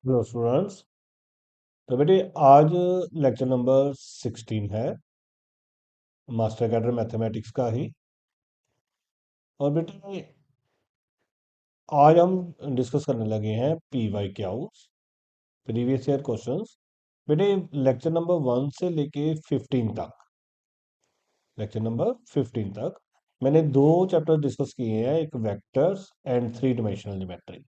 Hello students. तो बेटे आज लेक्चर नंबर 16 है मास्टर कैडर मैथमेटिक्स का ही। और बेटे आज हम डिस्कस करने लगे हैं पी वाई क्याउस प्रीवियस ईयर क्वेश्चंस। बेटे लेक्चर नंबर 1 से लेके 15 तक, लेक्चर नंबर 15 तक मैंने दो चैप्टर डिस्कस किए हैं, एक vectors and three dimensional geometry.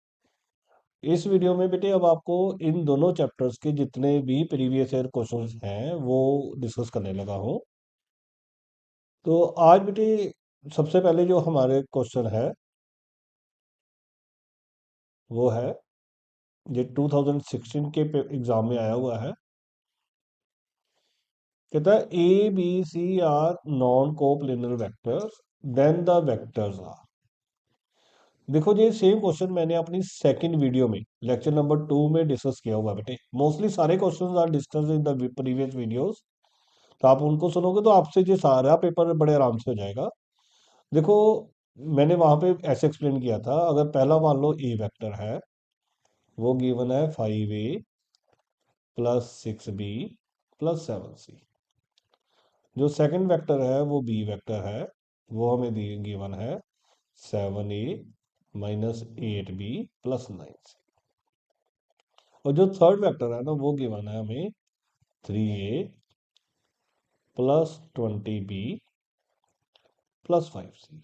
इस वीडियो में बेटे अब आपको इन दोनों चैप्टर्स के जितने भी प्रीवियस ईयर क्वेश्चंस हैं वो डिस्कस करने लगा हूँ। तो आज बेटे सबसे पहले जो हमारे क्वेश्चन है वो है, ये 2016 के एग्जाम में आया हुआ है। कहता है A B C are non coplanar vectors, then the vectors are. देखो ये सेम क्वेश्चन मैंने अपनी सेकंड वीडियो में लेक्चर नंबर 2 में डिस्कस किया हुआ बेटे। मोस्टली सारे questions are discuss in the previous videos. तो आप उनको सुनोगे तो आपसे ये सारा पेपर बड़े आराम से हो जाएगा। देखो, मैंने वहां पे ऐसे एक्सप्लेन किया था, अगर पहला मान लो ए वेक्टर है, वो गिवन है 5a plus 6b plus 7c। जो सेकंड वेक्टर है वो बी वेक्टर है, वो हमें गिवन है 7a minus 8b plus 9c। और जो थर्ड वेक्टर है ना वो गिवन है हमें 3a plus 20b plus 5c।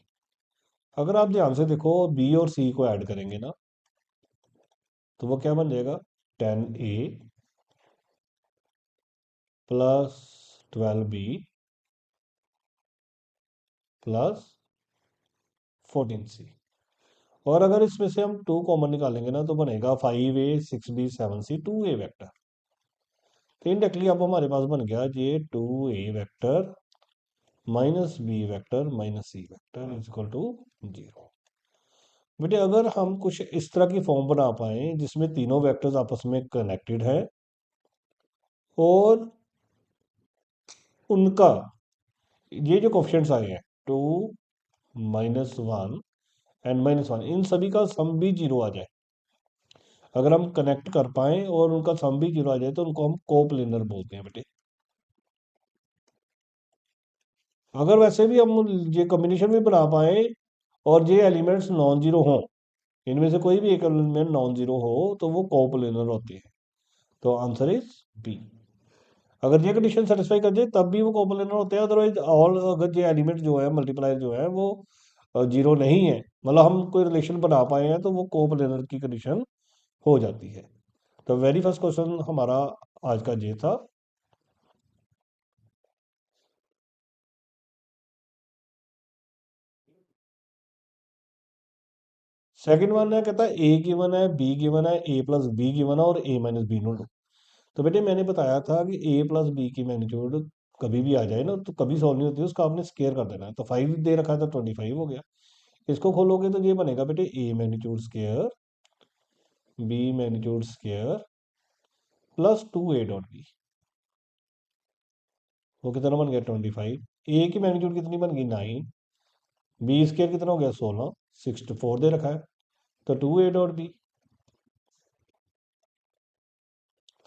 अगर आप ध्यान से देखो बी और सी को ऐड करेंगे ना तो वो क्या बन जाएगा, 10a plus 12b plus 14c। और अगर इसमें से हम टू कॉमन निकालेंगे ना तो बनेगा 5a 6b 7c 2a vector. तो इनडायरेक्टली अब हमारे पास बन गया ये 2a vector minus B vector minus C vector is equal to 0। बेटे अगर हम कुछ इस तरह की फॉर्म बना पाए जिसमें तीनों वेक्टर्स आपस में कनेक्टेड है और उनका ये जो कोफिशिएंट्स आए हैं 2 -1 एंड -1, इन सभी का सम भी 0 आ जाए, अगर हम कनेक्ट कर पाए और उनका सम भी 0 आ जाए तो उनको हम कोप्लेनर बोलते हैं बेटे। अगर वैसे भी हम ये कॉम्बिनेशन भी बना पाए और ये एलिमेंट्स नॉन जीरो हों, इनमें से कोई भी एक एलिमेंट नॉन जीरो हो तो वो कोप्लेनर होते हैं। तो आंसर इज बी। अगर ये कंडीशन सेटिस्फाई कर जाए तब भी वो कोप्लेनर होते हैं, अदरवाइज ऑल अगर ये एलिमेंट जो है मल्टीप्लायर जो है वो जीरो नहीं है, मतलब हम कोई रिलेशन बना पाए हैं तो वो कोप्लेनर की कंडीशन हो जाती है। तो वेरी फर्स्ट क्वेश्चन हमारा आज का ये था। सेकंड वन है, कहता है ए गिवन है, बी गिवन है, ए प्लस बी गिवन है और ए माइनस बी नोट। तो बेटे मैंने बताया था कि ए प्लस बी की मैग्नीट्यूड कभी भी आ जाए ना तो कभी सॉल्व नहीं होती है, उसका आपने स्केयर कर देना है। तो 5 दे रखा है तो 25 हो गया। इसको खोलोगे तो ये बनेगा बेटे A magnitude square B magnitude square plus 2a dot B. वो कितना बन गया 25। ए की मैग्नीट्यूड कितनी बन गई 9, बी स्केयर कितना हो गया 16, 64 दे रखा है। तो 2a डॉट बी,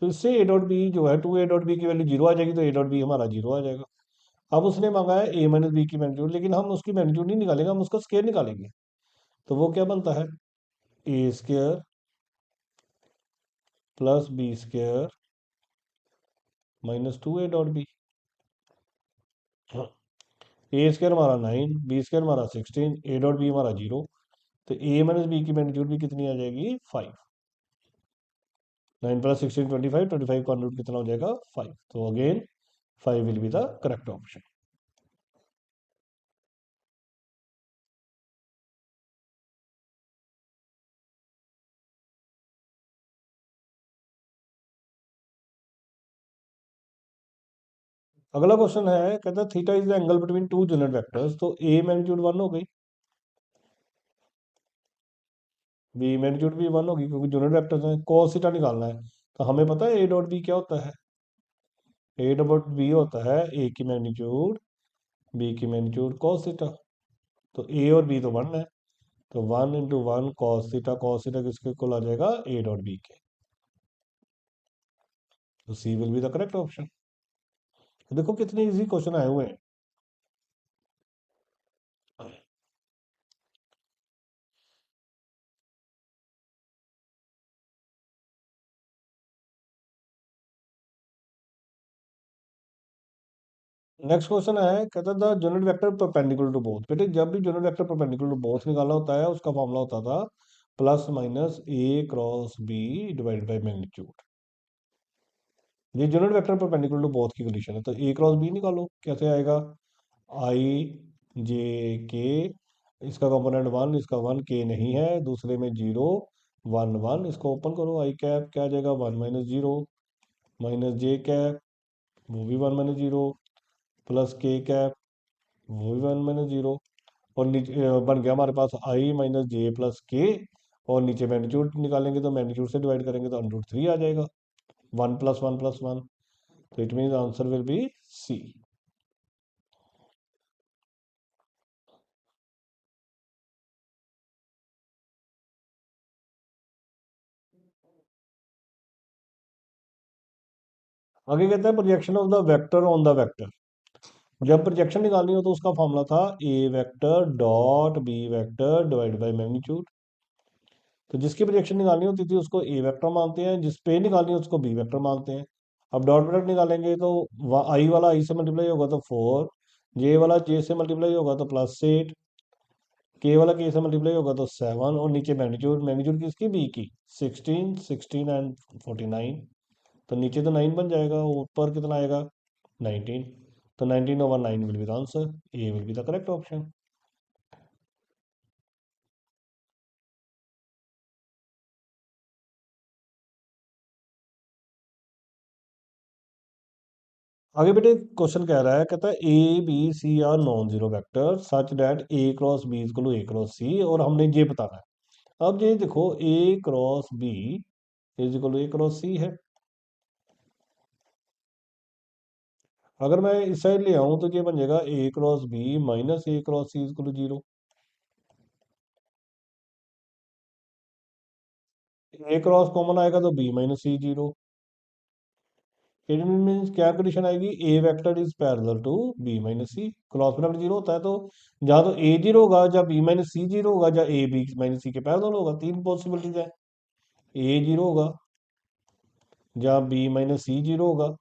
तो इससे ए डॉट बी जो है 2a डॉट बी की वैल्यू 0 आ जाएगी, तो ए डॉट बी हमारा 0 आ जाएगा। अब उसने मांगा है ए माइनस बी की मैग्नीट्यूड, लेकिन हम उसकी मैग्नीट्यूड नहीं निकालेंगे, हम उसका स्केयर निकालेंगे। तो वो क्या बनता है, A square plus B square minus 2a dot B. A square हमारा 9, बी स्केयर हमारा 16, ए डॉट बी हमारा 0। तो ए माइनस बी की मैग्नीट्यूड भी कितनी आ जाएगी 5। 9 प्लस 16 25, 25 का रूट कितना हो जाएगा 5। तो again 5 will be the correct option. अगला क्वेश्चन है, कहता है theta is the angle between two unit vectors. तो ए मैग्नीट्यूड 1 हो गई, बी मैग्नीट्यूड भी 1 होगी क्योंकि यूनिट वेक्टर्स हैं। cos थीटा निकालना है तो हमें पता है ए डॉट बी क्या होता है। ए डॉट बी होता है ए की मैग्नीट्यूड बी की मैग्नीट्यूड cos थीटा। तो ए और बी तो 1 है, तो 1 into 1 cos theta, cos theta किसके इक्वल आ जाएगा ए डॉट बी के। तो C will be the correct option. देखो कितने इजी क्वेश्चन आए हुए हैं। नेक्स्ट क्वेश्चन है, कहता था unit vector perpendicular to both. बेटे जब भी unit vector perpendicular to both निकालना होता है उसका फॉर्मूला होता था plus minus A cross B divide by magnitude. ये unit vector perpendicular to both की कंडीशन है, तो ए क्रॉस बी निकालो कैसे आएगा। आई जे के, इसका कंपोनेंट वन, इसका वन, के नहीं है, दूसरे में जीरो वन वन, इसको ओपन करो, आई कैप क्या आ जाएगा, वन माइनस जीरो, माइनस जे कैप वो भी वन माइनस जीरो, प्लस के कैप वो भी वन माइनस जीरो, और नीचे बन गया हमारे पास आई माइनस जे प्लस के, और नीचे मैग्नीट्यूड निकालेंगे तो मैग्नीट्यूड से डिवाइड करेंगे तो अंडर रूट थ्री आ जाएगा, one plus one plus one, तो it mean answer will be C. आगे कहते हैं projection of the vector on the vector. जब प्रोजेक्शन निकालनी हो तो उसका फॉर्मूला था A vector dot B vector divide by magnitude. तो जिसकी प्रोजेक्शन निकालनी होती थी उसको ए वेक्टर मानते हैं, जिस पे निकालनी है उसको बी वेक्टर मानते हैं। अब डॉट प्रोडक्ट निकालेंगे तो आई वाला आई से मल्टीप्लाई होगा तो फोर, जे वाला जे से मल्टीप्लाई होगा तो प्लस एट, के वाला के से मल्टीप्लाई होगा तो सेवन, और नीचे मैग्नीट्यूड, मैग्नीट्यूड किसकी, बी की, सिक्सटीन, सिक्सटीन एंड 49, तो नीचे तो नाइन बन जाएगा, ऊपर कितना आएगा, 19, तो 19 over 9 will be the answer, A will be the correct option. आगे बेटे क्वेश्चन कह रहा है, कहता है A B C are non zero vector such that A cross B is equal to A cross C, और हमने ये बताना है। अब ये देखो A cross B is equal to A cross C है। अगर मैं इस साइड ले आऊं तो ये बन जाएगा A cross B minus A cross C is equal to zero. A cross common आएगा तो B minus C zero. It means क्या कंडीशन आएगी, A vector is parallel to B minus C, cross product zero होता है तो जहाँ तो ए zero होगा, जहाँ बी माइनस सी जीरो होगा, जहाँ ए बी माइनस सी के पैरेलल होगा, तीन पॉसिबिलिटीज है। ए जीरो होगा, जहाँ बी माइनस सी जीरो होगा,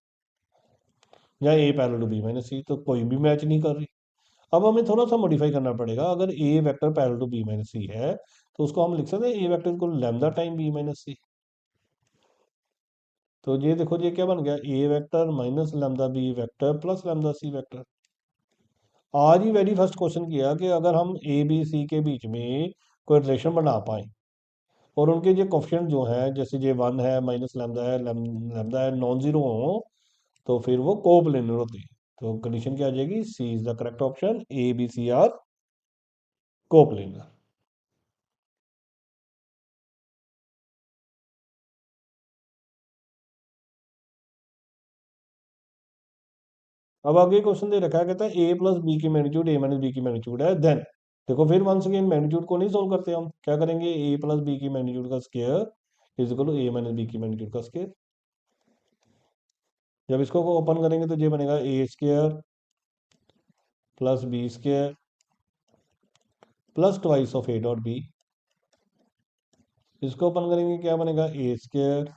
जहाँ ए parallel to B minus C, तो कोई भी मैच नहीं कर रही। अब हमें थोड़ा सा मॉडिफाई करना पड़ेगा, अगर A vector parallel to B minus C है तो उसको हम लिख सकते हैं ए वेक्टर को lambda time B minus C. तो ये देखो ये क्या बन गया, A vector minus lambda B vector plus lambda C vector. आज ही वेरी फर्स्ट क्वेश्चन किया कि अगर हम ए बी सी के बीच में कोई रिलेशन बना पाए और उनके ये कोफिशिएंट जो है, जैसे ये वन है माइनस लैम्डा है लैम्डा है, नॉन जीरो हो, तो फिर वो कोप्लेनर होते हैं। तो कंडीशन क्या आ जाएगी, C is the correct option, A B C are coplanar. अब आगे क्वेश्चन दे रखा है, कहता है ए प्लस बी की मैग्नीट्यूड ए माइनस बी की मैग्नीट्यूड है, देन देखो फिर वंस अगेन मैग्नीट्यूड को नहीं सोल्व करते, हम क्या करेंगे, ए प्लस बी की मैग्नीट्यूड का square is equal to A minus B की मैग्नीट्यूड का स्क्वायर। जब इसको ओपन करेंगे तो ये बनेगा A square plus B square plus twice of A dot B. इसको ओपन करेंगे क्या बनेगा, A square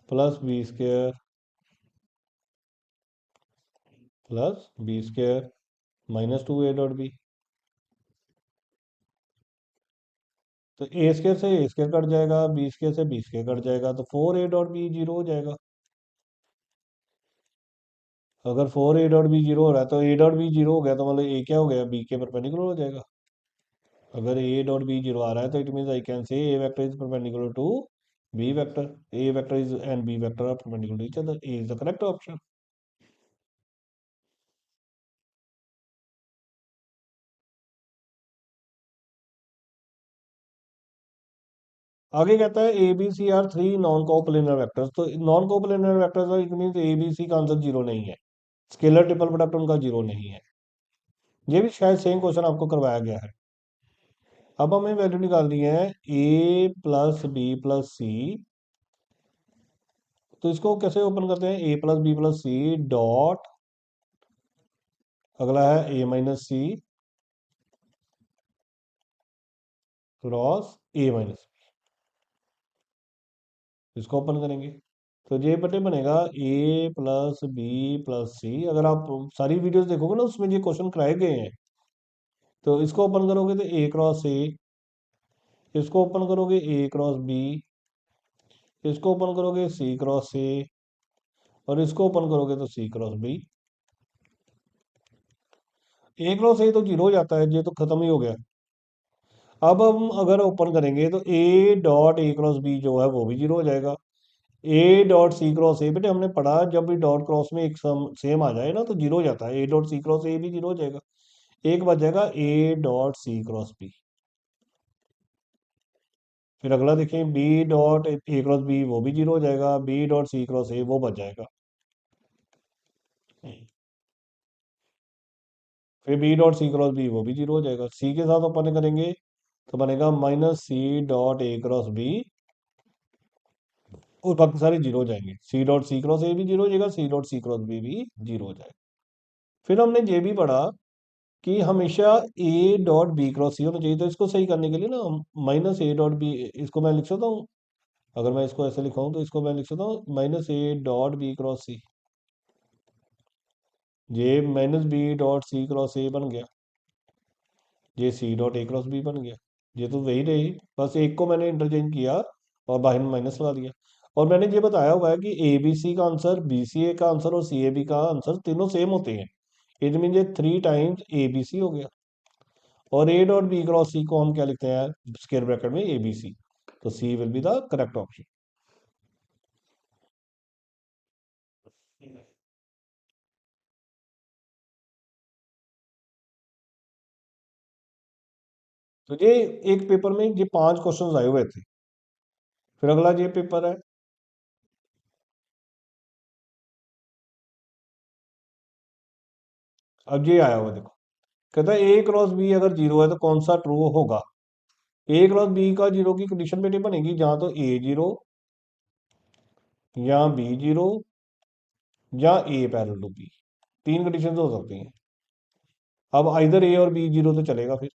plus B square plus B square minus two A dot B. तो ए स्क्वायर से ए स्क्वायर कट जाएगा, बी स्क्वायर से B square cut जाएगा, तो four A dot B zero हो जाएगा। अगर four A dot B zero हो रहा है तो ए डॉट बी जीरो हो गया तो मतलब ए क्या हो गया, बी के परपेंडिकुलर हो जाएगा। अगर ए डॉट बी जीरो आ रहा है तो it mean I can say A vector is perpendicular to B vector, A vector is and B vector are perpendicular to each other, A is the correct option. आगे कहता है A B C are three non coplanar vectors, तो non coplanar vectors it mean A B C का answer zero नहीं है, scalar triple product उनका zero नहीं है। ये भी शायद सेम क्वेश्चन आपको करवाया गया है। अब हमें वैल्यू निकालनी है A plus B plus C तो इसको कैसे ओपन करते हैं, A plus B plus C dot, अगला है A minus C cross A minus, इसको ओपन करेंगे तो ये बटे बनेगा A plus B plus C. अगर आप सारी वीडियोस देखोगे ना उसमें ये क्वेश्चन कराए गए हैं। तो इसको ओपन करोगे तो ए क्रॉस ए, इसको ओपन करोगे ए क्रॉस बी, इसको ओपन करोगे सी क्रॉस ए, और इसको ओपन करोगे तो C cross B. A cross A तो जीरो हो जाता है, ये तो खत्म ही हो गया। अब हम अगर ओपन करेंगे तो A dot A cross B जो है वो भी जीरो हो जाएगा। ए डॉट सी क्रॉस ए, बेटे हमने पढ़ा जब भी डॉट क्रॉस में एक सेम आ जाए ना तो जीरो हो जाता है, A dot C cross A भी जीरो हो जाएगा। एक बच जाएगा A dot C cross B. फिर अगला देखें B dot A cross B, वो भी जीरो हो जाएगा, B dot C cross A वो बच जाएगा। फिर B dot C cross B वो भी जीरो हो जाएगा। सी के साथ अपन करेंगे तो बनेगा minus C dot A cross B, और बाकी सारे जीरो हो जाएंगे। सी डॉट सी क्रॉस ए भी जीरो हो जाएगा, C dot C cross B भी जीरो हो जाएगा। फिर हमने ये भी पढ़ा कि हमेशा A dot B cross C होना चाहिए। तो इसको सही करने के लिए ना माइनस ए डॉट बी, इसको मैं लिख सकता हूँ, अगर मैं इसको ऐसे लिखा हूँ तो इसको मैं लिख सकता हूँ minus A dot B cross C. ये minus B dot C cross A बन गया, ये C dot A cross B बन गया। ये तो वही रही, बस एक को मैंने इंटरचेंज किया और बाहर में माइनस लगा दिया। और मैंने ये बताया हुआ है कि ए बी सी का आंसर, बी सी ए का आंसर और सी ए बी का आंसर तीनों सेम होते हैं। इट मीन ये three times A B C हो गया। और A dot B cross C को हम क्या लिखते हैं स्क्वायर ब्रैकेट में ए बी सी। तो C will be the correct option. तो ये एक पेपर में ये 5 क्वेश्चन आए हुए थे। फिर अगला ये पेपर है, अब ये आया हुआ देखो, कहता है ए क्रॉस बी अगर जीरो है तो कौन सा ट्रू होगा। ए क्रॉस बी का जीरो की कंडीशन बेटे बनेगी जहां तो ए जीरो, या बी जीरो, या ए पैरेलल टू बी। तीन कंडीशन हो सकती हैं। अब इधर ए और बी जीरो तो चलेगा, फिर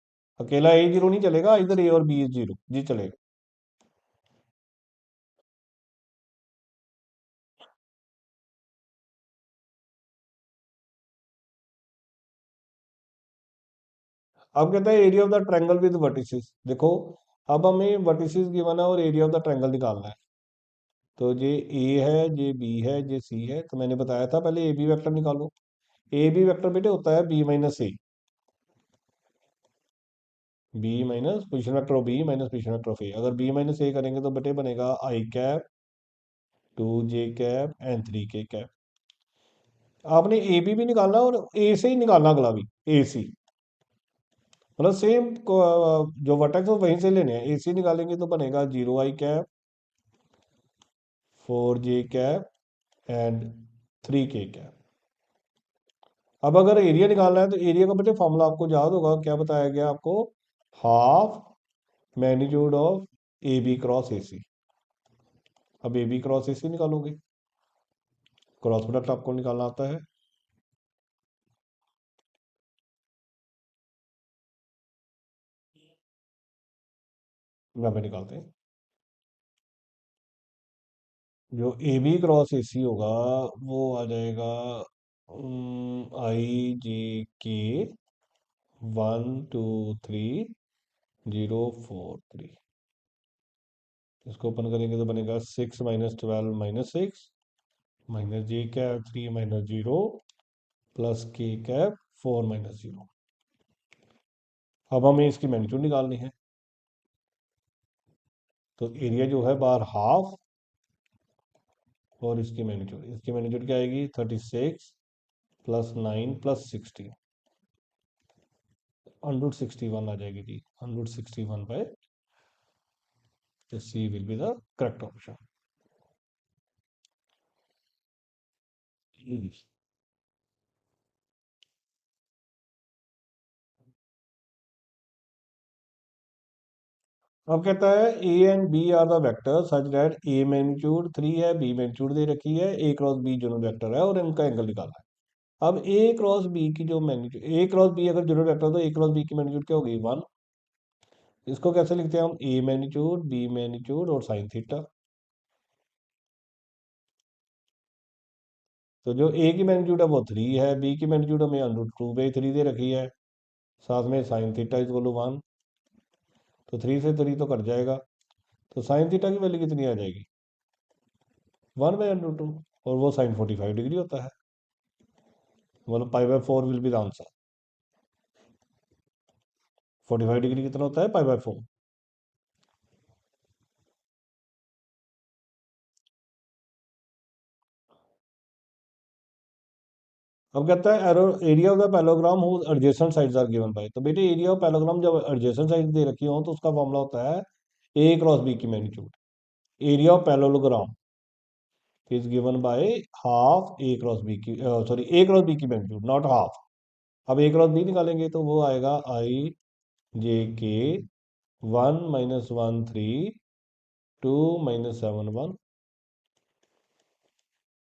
अकेला ए जीरो नहीं चलेगा, इधर ए और बी जीरो जी चलेगा। अब कहता है area of the triangle with vertices. देखो अब हमें वर्टिसेस गिवन है और एरिया ऑफ द ट्रायंगल निकालना है। तो ये ए है, ये बी है, ये सी है। तो मैंने बताया था पहले ए बी वेक्टर निकालो। ए बी वेक्टर बेटे होता है B minus A, B minus position vector of B minus position vector of A. अगर बी माइनस ए करेंगे तो बेटे बनेगा I cap, two J cap and three K cap. आपने ए बी भी निकालना और ए से ही निकालना अगला भी, ए सी, मतलब सेम जो वर्टेक्स है वहीं से लेने हैं। ए सी निकालेंगे तो बनेगा zero I cap, four J cap and three K cap. अब अगर एरिया निकालना है तो एरिया का बेटे फॉर्मूला आपको याद होगा, क्या बताया गया आपको, half magnitude of A B cross A C. अब ए बी क्रॉस ए सी निकालोगे, क्रॉस प्रोडक्ट आपको निकालना आता है। यहाँ पे निकालते हैं, जो ए बी क्रॉस ए सी होगा वो आ जाएगा आई जे के 1 2 3 0 4 3। इसको ओपन करेंगे तो बनेगा 6 - 12 - 6 माइनस जे कैप 3 - 0 प्लस के कैप 4 - 0। अब हमें इसकी मैग्नीट्यूड निकालनी है। तो एरिया जो है बार हाफ, और इसकी मैग्नीट्यूड क्या आएगी 36 +9 +16, 161 आ जाएगी जी, 161/। C will be the correct option. अब कहता है A and B are the vector such that A magnitude 3 है, बी मैग्नीट्यूड दे रखी है, A cross B unit vector है और इनका एंगल निकालना है। अब ए क्रॉस बी की जो मैग्नीट्यूड, ए क्रॉस बी अगर यूनिट वेक्टर तो ए क्रॉस बी की मैग्नीट्यूड क्या होगी, 1। इसको कैसे लिखते हैं हम, ए मैग्नीट्यूड बी मैग्नीट्यूड और साइन थीटा। तो जो ए की मैग्नीट्यूड है वो 3 है, बी की मैग्नीट्यूड हमें √2/3 दे रखी है, साथ में sine theta is equal to 1। तो 3 से 3 तो कट जाएगा, तो साइन थीटा की वैल्यू कितनी आ जाएगी, 1/√2। और वो साइन 45 डिग्री होता है, मतलब π/4 will be the answer. 45 degree कितना होता है, π/4। अब कहता है arrow area of the parallelogram whose adjacent sides are given by. तो बेटे एरिया ऑफ पैरेललोग्राम जब एडजेसेंट साइड दे रखी हो तो उसका फॉर्मूला होता है ए क्रॉस बी की magnitude. Area of parallelogram is given by half A cross B की, सॉरी ए क्रॉस बी की मैग्नीट्यूड, नॉट हाफ। अब ए क्रॉस बी निकालेंगे तो वो आएगा I J K 1 - 1 3 2 - 7 1।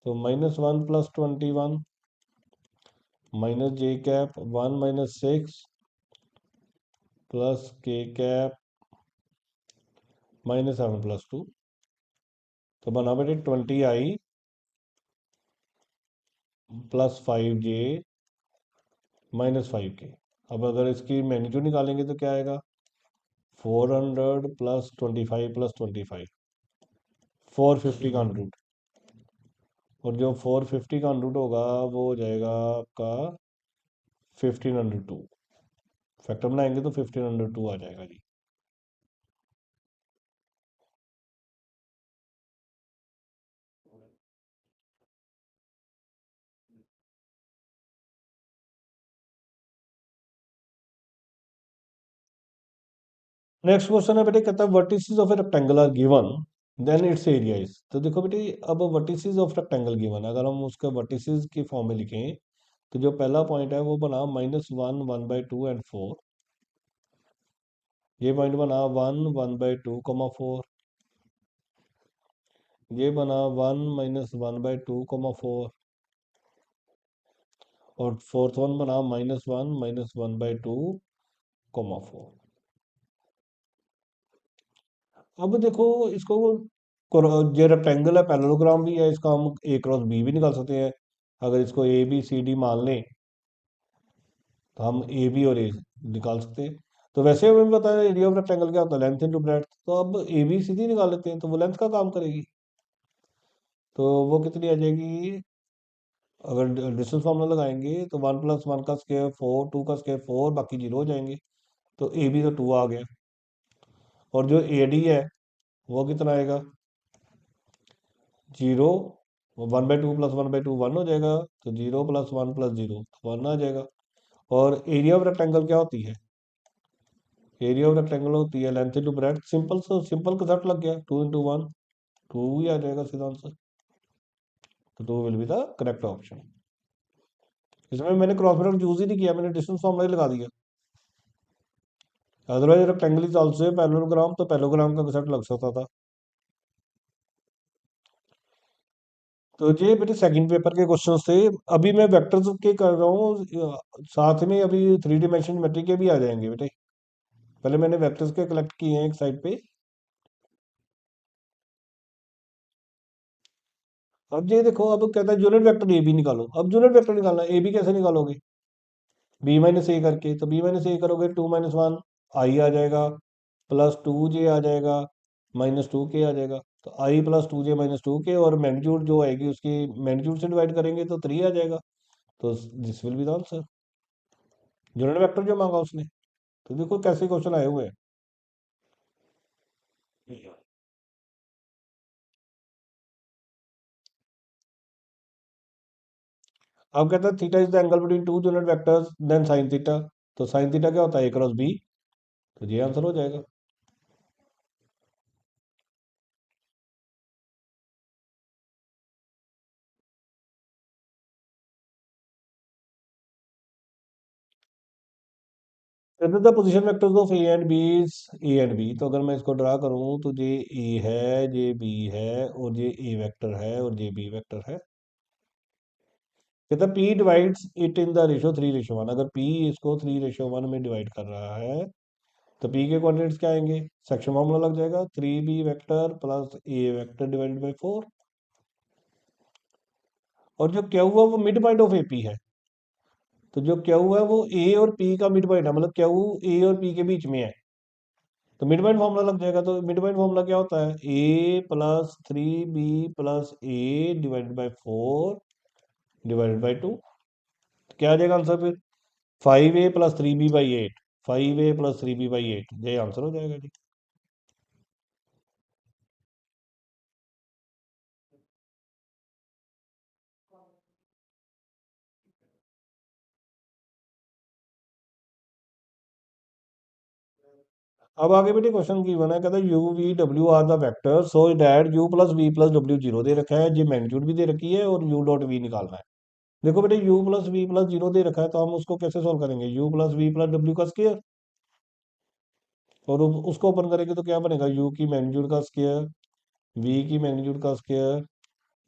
तो -1 + 21 -J कैप 1 - 6 + K कैप -7 + 2। तो बना बेटे 20I + 5J -5K। अब अगर इसकी मैग्नीट्यूड निकालेंगे तो क्या आएगा, 400 + 25 + 25, 450 का अंडर रूट। और जो 450 का अंडर रूट होगा वो हो जाएगा आपका 1502। फैक्टर बनाएंगे तो 1502 आ जाएगा जी। नेक्स्ट क्वेश्चन है बेटे, कहता है vertices of a rectangle are given then its area is. तो देखो बेटे, अब वर्टिसेस ऑफ रेक्टेंगल गिवन, अगर हम उसके वर्टिसेस की फॉर्म में लिखें तो जो पहला पॉइंट है वो बना -1 1/2 एंड 4। ये पॉइंट बना 1 1/2, 4। ये बना 1 - 1/2, 4। और फोर्थ वन बना -1 - 1/2, 4। अब देखो इसको, जो रेक्टेंगल है पैरेललोग्राम भी है, इसका हम ए क्रॉस बी भी निकाल सकते हैं। अगर इसको ए बी सी डी मान लें तो हम ए बी और ए निकाल सकते हैं। तो वैसे हमें पता है एरिया ऑफ रेक्टेंगल क्या होता है, लेंथ इनटू ब्रेड्थ। तो अब ए बी सीधी निकाल लेते हैं, तो वो लेंथ का काम करेगी। तो वो कितनी आ जाएगी, अगर डिस्टेंस फार्मूला लगाएंगे तो 1 + 1 का स्क्वायर 4, 2 का स्क्वायर 4, बाकी जीरो हो जाएंगे। तो ए बी तो 2 आ गया। और जो ए डी है वो कितना आएगा, 0। 1/2 + 1/2 1 हो जाएगा। तो 0 + 1 + 0 1 आ जाएगा। और एरिया ऑफ रेक्टेंगल क्या होती है, एरिया ऑफ रेक्टेंगल होती है length into breadth. Simple, simple concept लग गया, 2 × 1 2 ही आ जाएगा सीधा आंसर। तो 2 will be the correct option. इसमें मैंने क्रॉस प्रोडक्ट यूज ही नहीं किया, मैंने डिस्टेंस फॉर्मूला ही लगा दिया। Otherwise rectangle is also a parallelogram, तो पैरेललोग्राम का कंसेप्ट लग सकता था। तो ये बेटे सेकंड पेपर के क्वेश्चन थे। अभी मैं वेक्टर्स के कर रहा हूँ, साथ में अभी 3 डायमेंशन ज्योमेट्री के भी आ जाएंगे बेटे। पहले मैंने वेक्टर्स के कलेक्ट किए हैं एक साइड पे। अब ये देखो, अब कहता है यूनिट वेक्टर ए बी निकालो। अब यूनिट वेक्टर निकालना, ए बी कैसे निकालोगे, B - A करके। तो B - A करोगे 2 - 1 आई आ जाएगा, +2J आ जाएगा, -2K आ जाएगा। तो I +2J - 2K, और मैग्नीट्यूड जो आएगी उसकी मैग्नीट्यूड से डिवाइड करेंगे तो 3 आ जाएगा। तो this will be the answer, unit vector जो मांगा उसने। तो देखो कैसे क्वेश्चन आए हुए हैं। अब कहता है theta is the angle between two unit vectors then sine theta. तो साइन थीटा क्या होता है, A × B। तो ये आंसर हो जाएगा। The position vectors of A and B is A and B. तो अगर मैं इसको ड्रा करूं तो ये ए है, ये बी है, और ये ए वेक्टर है, और ये बी वेक्टर है। कहता P divides it in the ratio 3:1। अगर पी इसको 3:1 में डिवाइड कर रहा है तो पी के कोऑर्डिनेट्स क्या आएंगे? सेक्शन फॉर्मूला लग जाएगा, 3b vector plus A vector divided by 4। और जो क्या हुआ वो मिड पॉइंट ऑफ एपी है। तो जो क्या हुआ है वो ए और पी का मिड पॉइंट है, मतलब क्या ए और पी के बीच में है। तो मिड पॉइंट फॉर्मूला लग जाएगा। तो मिड पॉइंट फॉर्मूला क्या होता है? A plus 3b plus A divided by 4 divided by 2। क्या आ जाएगा आंसर फिर? 5a plus 3b/8। 5a plus 3b/8, ये आंसर हो जाएगा जी। अब आगे बेटे क्वेश्चन की बना है, कहता है U V W are the vector so that U plus V plus W zero दे रखा है, जी मैग्नीट्यूड भी दे रखी है, और यू डॉट वी निकालना है। देखो बेटे U plus V plus zero दे रखा है, तो हम उसको कैसे सॉल्व करेंगे? U plus V plus W का स्क्वायर, और उसको ओपन करेंगे तो क्या बनेगा? यू की मैग्नीट्यूड का स्क्वायर, वी की मैग्नीट्यूड का स्क्वायर,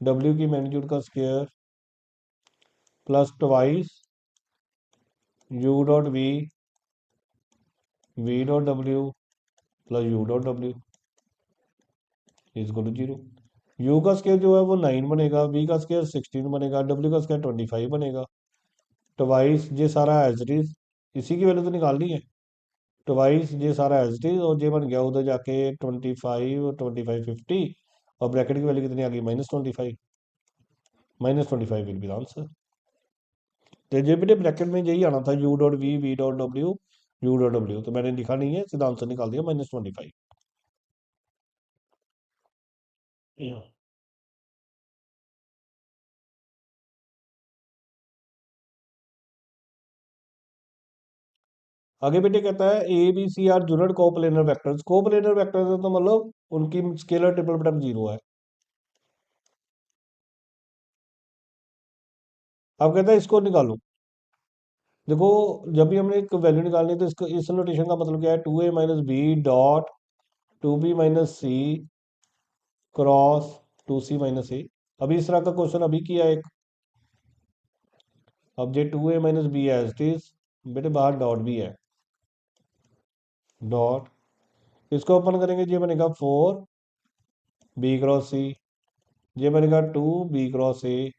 डब्ल्यू की मैग्नीट्यूड का square, plus twice U dot V dot W plus U dot W is equal to zero. U का स्क्वायर जो है वो 9 बनेगा, वी का स्क्वायर 16 बनेगा, डब्ल्यू का स्क्वायर 25 बनेगा। ट्वाइस ये सारा एज इट इज, इसी की वैल्यू तो निकालनी है। ट्वाइस ये सारा एज इट इज, और ये बन गया उधर जाके 25 और 25 50, और ब्रैकेट की वैल्यू कितनी आ गई? -25। -25 विल बी द आंसर। तो ये बेटे ब्रैकेट में यही आना था, you dot V dot W, you dot W, तो मैंने लिखा नहीं है, सीधा आंसर निकाल दिया -25। आगे बेटे कहता है ए बी सी आर जुनर कोप्लेनर वेक्टर्स। कोप्लेनर वेक्टर्स है तो मतलब उनकी स्केलर ट्रिपल प्रोडक्ट जीरो है। अब कहता है इसको निकालो। देखो जब भी हमने एक वैल्यू निकालनी है तो इसको इस नोटेशन का मतलब क्या है? 2a-b dot 2b-c cross 2c-a। अभी इस तरह का क्वेश्चन अभी किया एक। अब ये 2a-b है एज इट इज, बेटे बाहर डॉट भी है, डॉट, इसको ओपन करेंगे, ये बनेगा 4b क्रॉस सी, ये बनेगा 2b क्रॉस ए,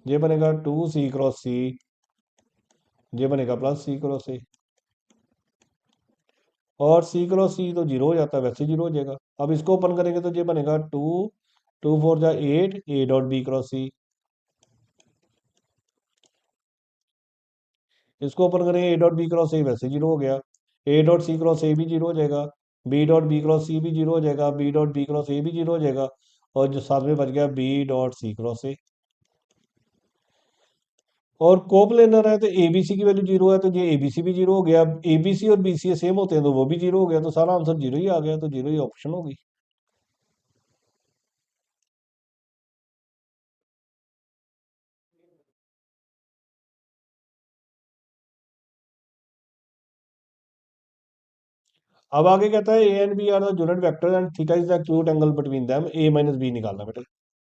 ये बनेगा 2c क्रॉस सी, ये बनेगा प्लस सी क्रॉस ए। और सी क्रॉस सी तो जीरो हो जाता है, वैसे जीरो हो जाएगा। अब इसको ओपन करेंगे तो ये बनेगा 2 4 जा 8 A dot B cross C. इसको ओपन करेंगे A dot B cross A, वैसे जीरो हो गया। ए डॉट सी क्रॉस ए भी जीरो हो जाएगा, B dot B cross C भी जीरो हो जाएगा, B dot B cross A भी जीरो हो जाएगा, और जो साथ में बच गया B dot C cross A. और कोप्लेनर है तो एबीसी की वैल्यू जीरो है, तो ये एबीसी भी जीरो हो गया। एबीसी और बीसीए सेम होते हैं तो वो भी जीरो हो गया, तो सारा आंसर जीरो ही आ गया, तो जीरो ही ऑप्शन होगी। अब आगे कहता है A and B are the unit vector and theta is the acute angle between them, A minus B निकालना बेटे।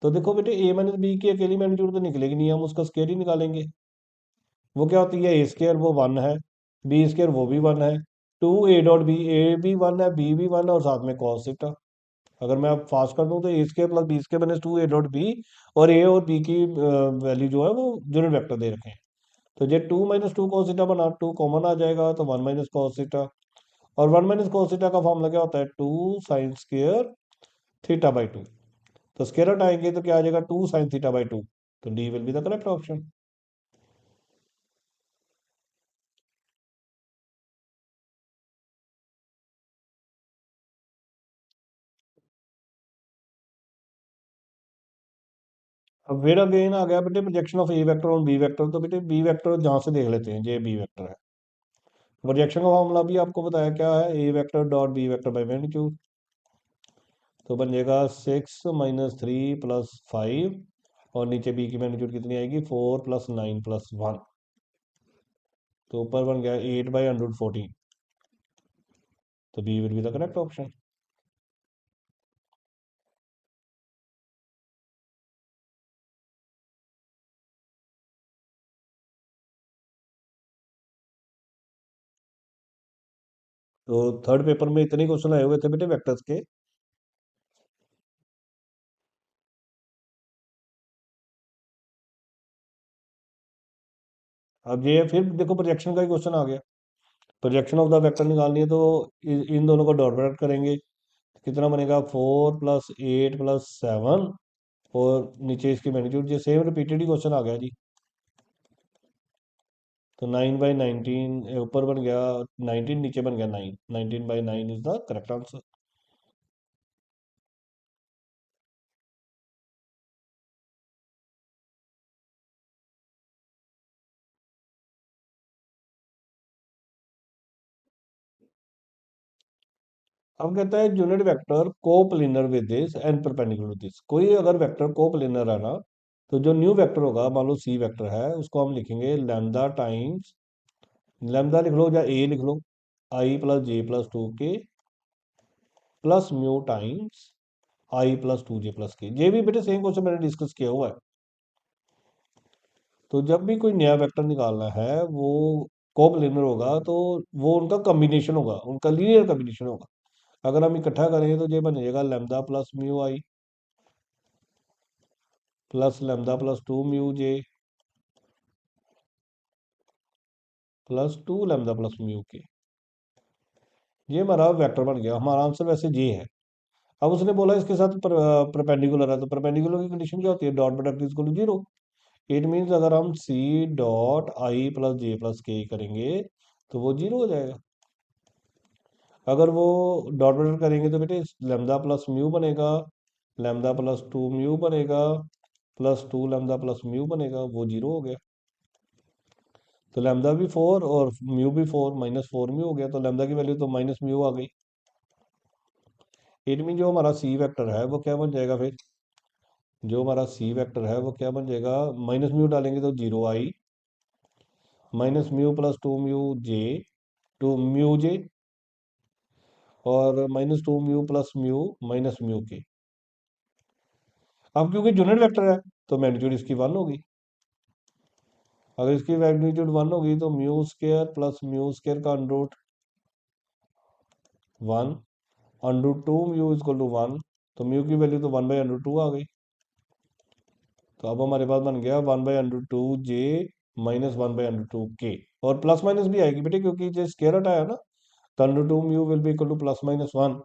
तो देखो बेटे ए माइनस बी की अकेली मैग्नीट्यूड तो निकलेगी नहीं, हम उसका स्क्वायर ही निकालेंगे। वो क्या होती है? ए स्क्वायर वो वन है, बी स्क्वायर वो भी वन है, टू ए डॉट बी, ए भी वन है, बी भी वन है, और साथ में कॉस थीटा। अगर मैं अब फास्ट कर दूं तो A square plus B square minus 2 a dot B, और ए और बी की वैल्यू जो है वो यूनिट वेक्टर दे रखे हैं। तो ये 2 - 2 cos थीटा बना, 2 कॉमन आ जाएगा तो 1 - cos थीटा। और 1 - cos थीटा का फॉर्मूला क्या होता है? 2 sin² थीटा/2। तो स्क्वायर हटाएंगे तो क्या आ जाएगा? 2 sin θ/2। तो D will be the correct option. अब फिर अगेन आ गया बेटे projection of A vector on B vector. तो बेटे बी वेक्टर जहां से देख लेते हैं, ये बी वेक्टर है। प्रोजेक्शन का फॉर्मूला भी आपको बताया क्या है? A vector dot B vector by magnitude. तो बन जाएगा 6 - 3 + 5, और नीचे बी की मैग्नीट्यूड कितनी आएगी? 4 + 9 + 1। तो ऊपर बन गया 8/114, तो B will be the correct option. तो थर्ड पेपर में इतने क्वेश्चन आए हुए थे बेटे वेक्टर्स के। अब ये फिर देखो प्रोजेक्शन का ही क्वेश्चन आ गया। प्रोजेक्शन ऑफ द वेक्टर निकालनी है तो इन दोनों को डॉट प्रोडक्ट करेंगे। कितना बनेगा 4 + 8 + 7, और नीचे इसकी मैग्नीट्यूड, जो सेम रिपीटेड ही क्वेश्चन आ गया जी। तो 9/19 ऊपर बन गया 19, नीचे बन गया 9, 19/9 इज द करेक्ट आंसर। अब कहता है unit vector coplanar with this and perpendicular with this. कोई अगर वेक्टर कोप्लिनर है ना, तो जो न्यू वेक्टर होगा, मान लो सी वेक्टर है, उसको हम लिखेंगे लैम्डा टाइम्स, लैम्डा लिख लो या ए लिख लो, i + j + 2k plus mu times i + 2j + k। ये भी बेटे सेम क्वेश्चन मैंने डिस्कस किया हुआ है। तो जब भी कोई नया वेक्टर निकालना है, वो कोप्लिनर होगा, तो वो उनका कॉम्बिनेशन होगा, उनका लीनियर कॉम्बिनेशन होगा। अगर हम इकट्ठा करेंगे तो ये बन जाएगा लैम्डा प्लस म्यू आई प्लस लैम्डा + 2 म्यू जे +2 लैम्डा + म्यू के। ये हमारा वेक्टर बन गया। हमारा आंसर वैसे ये है। अब उसने बोला इसके साथ परपेंडिकुलर है, तो परपेंडिकुलर की कंडीशन क्या होती है? Dot product is equal to 0। It means अगर हम C dot i + j + k करेंगे तो वो 0 हो जाएगा। अगर वो डॉट प्रोडक्ट करेंगे तो बेटे लैम्डा + म्यू बनेगा, लैम्डा + 2 म्यू बनेगा, +2 लैम्डा + म्यू बनेगा, वो 0 हो गया। तो लैम्डा भी 4 और म्यू भी 4, -4 म्यू हो गया, तो लैम्डा की वैल्यू तो -म्यू आ गई। इट मीन जो हमारा सी वेक्टर है वो क्या बन जाएगा फिर? जो हमारा सी वेक्टर है वो क्या बन जाएगा? -म्यू डालेंगे तो 0i, -म्यू + 2 म्यू जे, 2 म्यू जे, और -2 म्यू + म्यू -म्यू के। अब क्योंकि यूनिट वेक्टर है तो मैग्नीट्यूड इसकी 1 होगी। अगर इसकी मैग्नीट्यूड 1 होगी तो म्यू² + म्यू² का under root 1, √2 mu is equal to 1, तो म्यू की वैल्यू तो 1/√2 आ गई। तो अब हमारे पास बन गया 1/√2 जे -1/√2 के। और प्लस माइनस भी आएगी बेटे, क्योंकि जो स्केयर हटाया ना, तो √2 mu will be equal to +-1।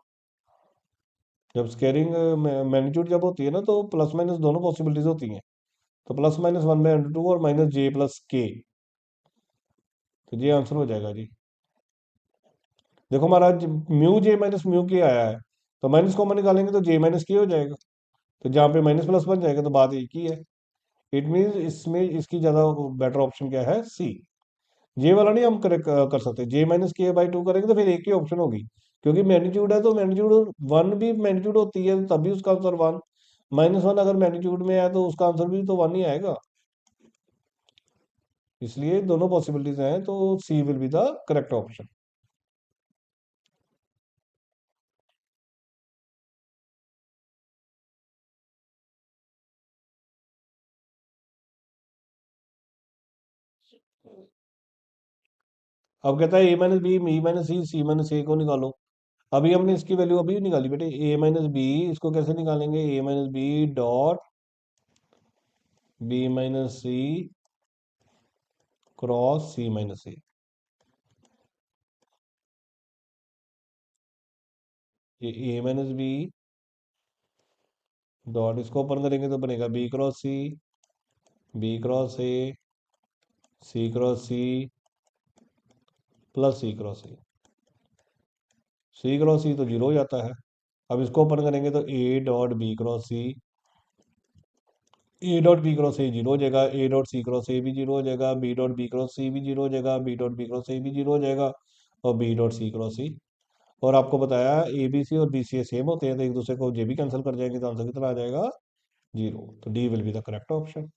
जब स्केयरिंग मैग्नीट्यूड जब होती है ना, तो प्लस माइनस दोनों पॉसिबिलिटीज होती हैं। तो +-1/√2 और -j + k। तो ये आंसर हो जाएगा जी। देखो हमारा म्यू जे -म्यू के आया है, तो माइनस कॉमन निकालेंगे तो j - k हो जाएगा। तो जहाँ पे माइनस प्लस बन जाएगा तो बात एक ही है। इट मीन्स इसमें इसकी ज्यादा बेटर ऑप्शन क्या है? सी। ये वाला नहीं हम करेक्ट कर सकते। j - k/2 करेंगे तो फिर एक ही ऑप्शन होगी, क्योंकि मैग्नीट्यूड है तो मैग्नीट्यूड 1 भी मैग्नीट्यूड होती है, तभी उसका आंसर 1। -1 अगर मैग्नीट्यूड में है तो उसका आंसर भी तो 1 ही आएगा। इसलिए दोनों पॉसिबिलिटीज हैं, तो C will be the correct option. अब कहता है a - b, b - c, c - a को निकालो। अभी हमने इसकी वैल्यू अभी निकाली बेटे, a - b। इसको कैसे निकालेंगे? a - b dot b - c cross c - a। ये a - b डॉट, इसको ओपन करेंगे तो बनेगा b × c, b × a, c × c +c × a। c × c तो 0 हो जाता है। अब इसको ओपन करेंगे तो a.b × c, a.b × a 0 हो जाएगा, a.c × a भी 0 हो जाएगा, b.b × c भी 0 हो जाएगा, b.b × a भी 0 हो जाएगा, और b.c × c। और आपको बताया ए बी सी और बी सी ए सेम होते हैं, तो एक दूसरे को जे भी कैंसिल कर जाएंगे, तो आंसर कितना आ जाएगा? 0। तो D will be the correct option.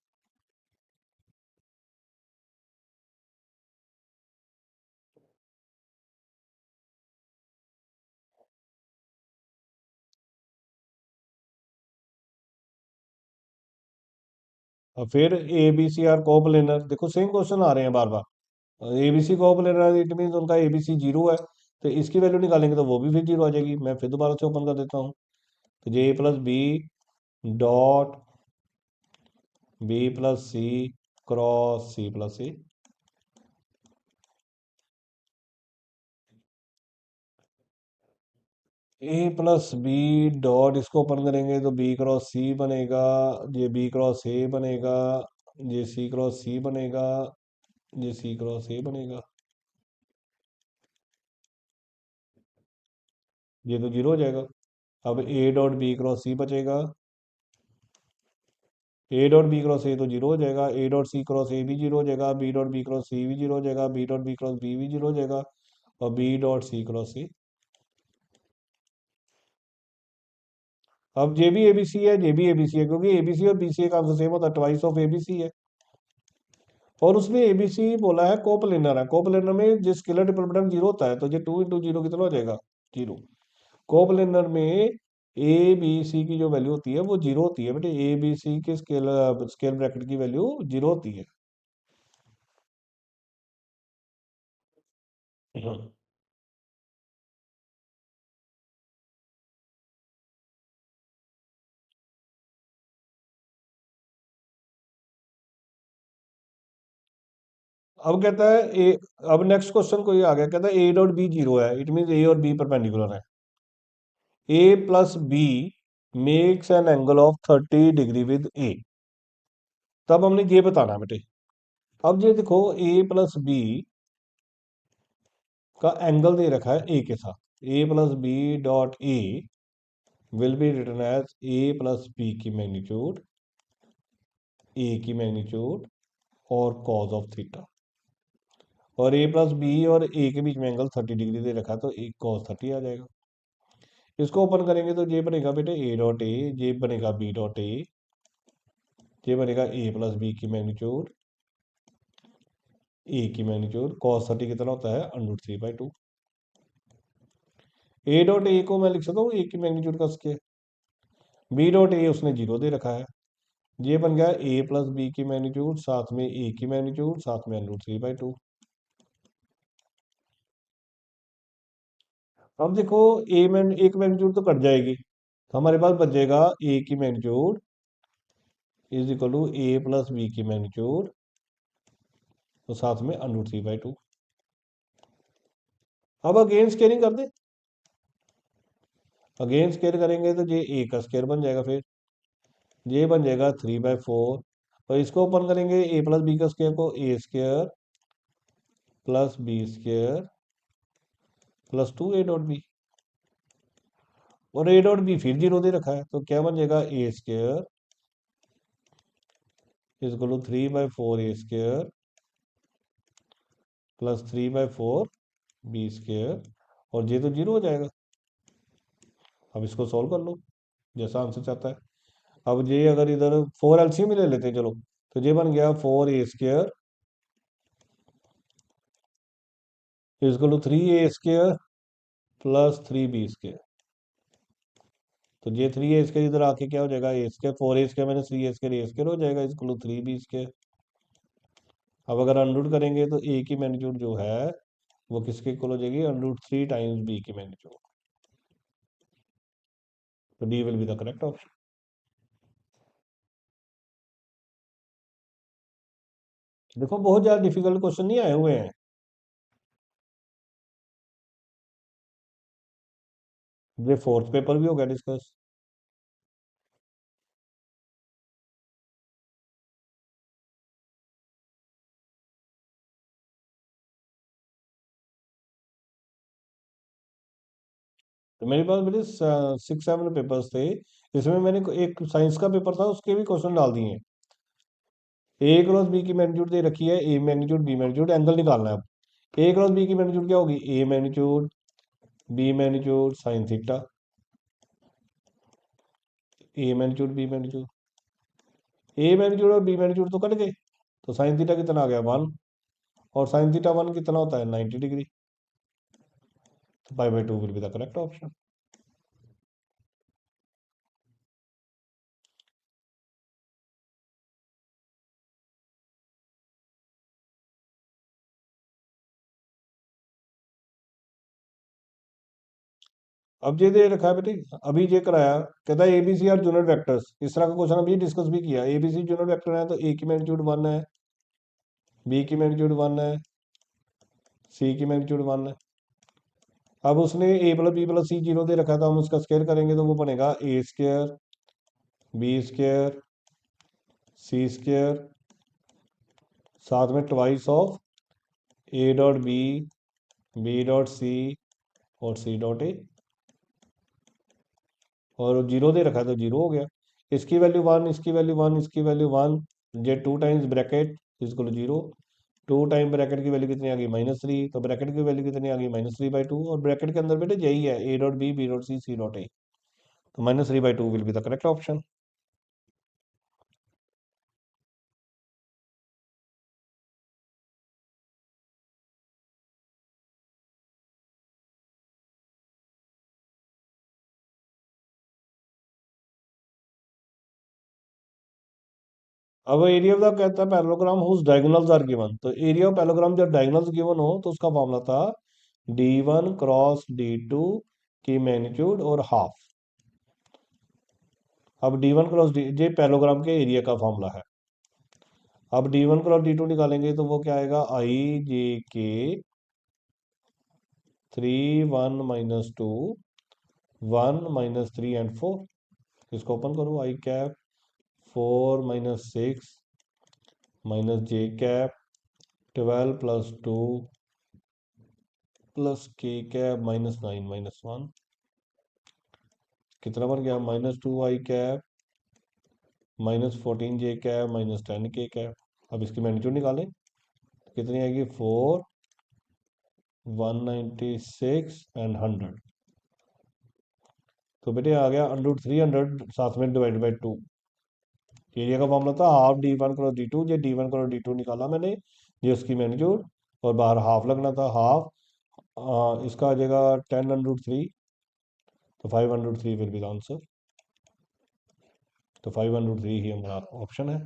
और फिर A B C are coplanar, देखो सेम क्वेश्चन आ रहे हैं बार बार। A B C coplanar it mean उनका ए बी सी जीरो है, तो इसकी वैल्यू निकालेंगे तो वो भी फिर जीरो आ जाएगी। मैं फिर दोबारा से ओपन कर देता हूँ। तो J plus B dot B plus C cross C plus C. A plus B dot, इसको ओपन करेंगे तो बी क्रॉस सी बनेगा, ये बी क्रॉस ए बनेगा, ये सी क्रॉस सी बनेगा, ये सी क्रॉस ए बनेगा। ये तो जीरो हो जाएगा। अब A dot B cross C बचेगा, A dot B cross A तो जीरो हो जाएगा, A dot C cross A भी जीरो हो जाएगा, B dot B cross C भी जीरो हो जाएगा, B dot B cross B भी जीरो हो जाएगा, और B dot C cross C. अब ये भी एबीसी है, ये भी एबीसी है, क्योंकि एबीसी और बीसीए का आंसर सेम होता है, ट्वाइस ऑफ एबीसी है। और उसमें एबीसी बोला है कोप्लेनर है, कोप्लेनर में जो स्केलर ट्रिपल प्रोडक्ट जीरो होता है, तो ये टू इंटू जीरो कितना हो जाएगा, जीरो। कोप्लेनर में ए बी सी की जो वैल्यू होती है वो जीरो होती है बेटे, ए बी सी के स्केल स्केल ब्रैकेट की वैल्यू जीरो होती है। हाँ। अब कहता है ए, अब नेक्स्ट क्वेश्चन को ये आ गया, कहता है ए डॉट बी जीरो है, इट मीन ए और बी परपेंडिकुलर है। A plus B makes an angle of 30 degree with A. तब हमने ये बताना है बेटे। अब ये देखो ए प्लस बी का एंगल दे रखा है ए के साथ, A plus B dot A will be written as A plus B की मैग्नीट्यूड, ए की मैग्नीट्यूड और कॉज ऑफ थीटा। और ए प्लस बी और ए के बीच में एंगल 30 डिग्री दे रखा है, तो ए कॉस 30 आ जाएगा। इसको ओपन करेंगे तो ये बनेगा बेटे ए डॉट ए, ये बनेगा बी डॉट ए, ये बनेगा ए प्लस बी की मैग्नीट्यूड, ए की मैग्नीट्यूड कॉस 30 कितना होता है √3/2। ए डॉट ए को मैं लिख सकता हूँ ए की मैग्नीट्यूड का स्केयर, बी डॉट ए उसने जीरो दे रखा है, ये बन गया ए प्लस बी की मैग्नीट्यूड साथ में ए की मैग्नीट्यूड साथ में √3/2। अब देखो एक मैग्नीट्यूड तो कट जाएगी, तो हमारे पास बचेगा ए की magnitude is equal to A plus B की मैग्नीट्यूड तो साथ में √3/2। अब अगेन स्केयरिंग कर दे, अगेन स्केयर करेंगे तो ये ए का स्केयर बन जाएगा, फिर ये बन जाएगा 3/4। और इसको ओपन करेंगे ए प्लस बी का स्केयर को A square plus B square plus 2 a dot B, और ए डॉट बी फिर जीरो दे रखा है, तो क्या बन जाएगा A square is equal to 3/4 a square plus 3/4 b square, और ये तो जीरो हो जाएगा। अब इसको सॉल्व कर लो जैसा आंसर चाहता है। अब ये अगर इधर 4 LCM में ले लेते हैं चलो, तो ये बन गया 4 a square is equal to 3 a square plus 3 b square. तो ये 3 a स्केयर इधर आके क्या हो जाएगा ए स्केयर, 4 a स्केयर मैंने 3 a स्केयर ए स्केयर हो जाएगा is equal to 3 b square. अब अगर अनरूट करेंगे तो ए की मैग्नीट्यूड जो है वो किसके इक्वल हो जाएगी, √3 टाइम्स बी की मैग्नीट्यूड। तो D will be the correct option. देखो बहुत ज्यादा डिफिकल्ट क्वेश्चन नहीं आए हुए हैं। ये फोर्थ पेपर भी हो गया डिस्कस। तो मेरे पास मेरे 6-7 पेपर्स थे, इसमें मैंने एक साइंस का पेपर था उसके भी क्वेश्चन डाल दिए हैं। ए क्रॉस बी की मैग्नीट्यूड दे रखी है, A magnitude B magnitude, angle निकालना है अब। ए क्रॉस बी की मैग्नीट्यूड क्या होगी, A magnitude B magnitude sine theta, A magnitude B magnitude, A magnitude और बी मैग्नीट्यूड तो कट गए, तो साइन थीटा कितना आ गया 1, और साइन थीटा 1 कितना होता है 90 डिग्री। तो π/2 will be the correct option. अब ये दे रखा है बेटे, अभी ये कराया, कहता है एबीसी आर यूनिट वेक्टर्स, इस तरह का क्वेश्चन अभी डिस्कस भी किया। एबीसी यूनिट वेक्टर है तो ए की मैग्नीट्यूड 1 है, बी की मैग्नीट्यूड 1 है, सी की मैग्नीट्यूड 1 है। अब उसने A plus B plus C 0 दे रखा था, हम उसका स्क्वायर करेंगे तो वो बनेगा A square B square C square, साथ में twice of A dot B dot C और सी डॉट ए, और जीरो दे रखा है तो जीरो हो गया। इसकी वैल्यू 1, इसकी वैल्यू 1, इसकी वैल्यू 1, ये 2 times bracket is equal zero. 2 time bracket की वैल्यू कितनी आ गई -3, तो ब्रैकेट की वैल्यू कितनी आ गई -3/2, और ब्रैकेट के अंदर बेटे यही है A dot B dot C dot A, तो -3/2 will be the correct option. अब एरिया ऑफ द कहता है parallelogram whose diagonals are given, तो एरिया ऑफ पैरेललोग्राम जब डायगोनल्स गिवन हो तो उसका फॉर्मूला था d1 क्रॉस d2 की मैग्नीट्यूड और हाफ। अब d1 क्रॉस डी, ये पैरेललोग्राम के एरिया का फॉर्मूला है। अब d1 क्रॉस d2 निकालेंगे तो वो क्या आएगा, आई जे के 3 1 - 2 1 - 3 and 4, इसको ओपन करो, आई कैप 4 - 6 - जे कैप 12 + 2 प्लस के कैप -9 - 1, कितना बन गया, -2 आई कैप -14 जे कैप -10 के कैप। अब इसकी मैग्नीट्यूड निकालें तो कितनी आएगी, 4 196 and 100, तो बेटे आ गया √300 साथ में डिवाइड बाई 2। एरिया का मामला था हाफ d1 क्रॉस d2, ये d1 क्रॉस d2 निकाला मैंने, ये उसकी मैग्नीट्यूड, और बाहर हाफ लगना था, हाफ इसका आ जाएगा 10 √3, तो 5 √3 विल बी द आंसर, तो 5 √3 ही हमारा ऑप्शन है।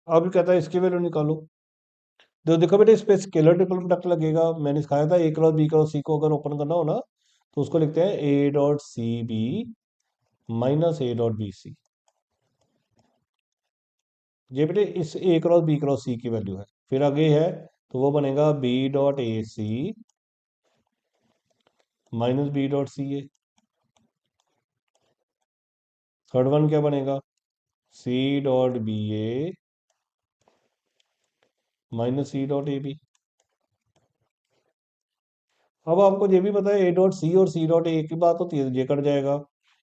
अब कहता है इसकी वैल्यू निकालो, तो देखो बेटे इस पे स्केलर ट्रिपल प्रोडक्ट लगेगा, मैंने सिखाया था ए क्रॉस बी क्रॉस सी को अगर ओपन करना हो ना तो उसको लिखते हैं A dot C B - A dot B C. ये बेटे इस A cross B cross C की वैल्यू है, फिर आगे है तो वो बनेगा B dot A C -B dot C A. Third one क्या बनेगा, C dot B A -C dot A B. अब आपको ये भी पता है ए डॉट सी और सी डॉट ए की बात होती है तो ये कट जाएगा,